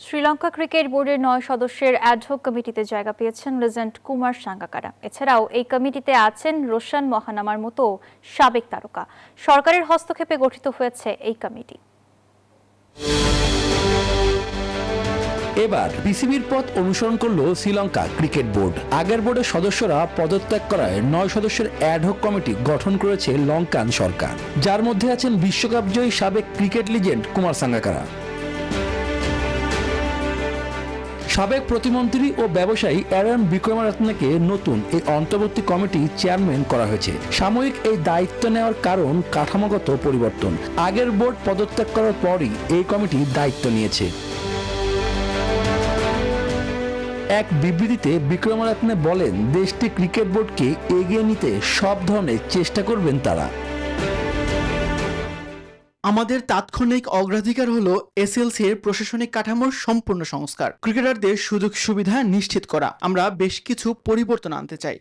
Sri Lanka cricket বোর্ডের ৯ সদস্যের ad hoc কমিটিতে জায়গা পেয়েছেন লেজেন্ড কুমার সাঙ্গাকারা। এছাড়াও এই কমিটিতে আছেন রোশন মহানামার মতো সাবেক তারকা। সরকারের হস্তক্ষেপে গঠিত হয়েছে এই কমিটি। এবার বিসিবির পথ অনুসরণ করলো শ্রীলঙ্কা ক্রিকেট বোর্ড। আগের বোর্ডের সদস্যরা পদত্যাগ করায় ৯ সদস্যের অ্যাডহক কমিটি গঠন করেছে লঙ্কান সরকার, যার মধ্যে আছেন বিশ্বকাপ জয়ী সাবেক ক্রিকেট লিজেন্ড কুমার সাঙ্গাকারা। সাবেক প্রতিমন্ত্রী ও ব্যবসায়ী অ্যারন বিক্রমারত্নেকে নতুন এই অন্তর্বর্তী কমিটি চেয়ারম্যান করা হয়েছে। সাময়িক এই দায়িত্ব নেওয়ার কারণ কাঠামোগত পরিবর্তন। আগের বোর্ড পদত্যাগ করার পরই এই কমিটি দায়িত্ব নিয়েছে। এক বিবৃতিতে বিক্রমারত্নে বলেন, দেশটি ক্রিকেট বোর্ডকে এগিয়ে নিতে সব ধরনের চেষ্টা করবেন তারা। আমাদের তাৎক্ষণিক অগ্রাধিকার হলো এসএলসির প্রশাসনিক কাঠামোর সম্পূর্ণ সংস্কার, ক্রিকেটারদের সুযোগ সুবিধা নিশ্চিত করা। আমরা বেশ কিছু পরিবর্তন আনতে চাই।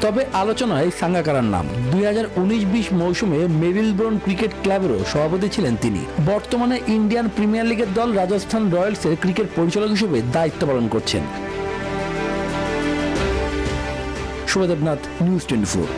তবে আলোচনায় সাঙ্গাকারার নাম। 2019-20 মৌসুমে মেরিলবোর্ন ক্রিকেট ক্লাবেরও সভাপতি ছিলেন তিনি। বর্তমানে ইন্ডিয়ান প্রিমিয়ার লিগের দল রাজস্থান রয়্যালসের ক্রিকেট পরিচালক হিসেবে দায়িত্ব পালন করছেন। শুভ দেবনাথ, নিউজ 24।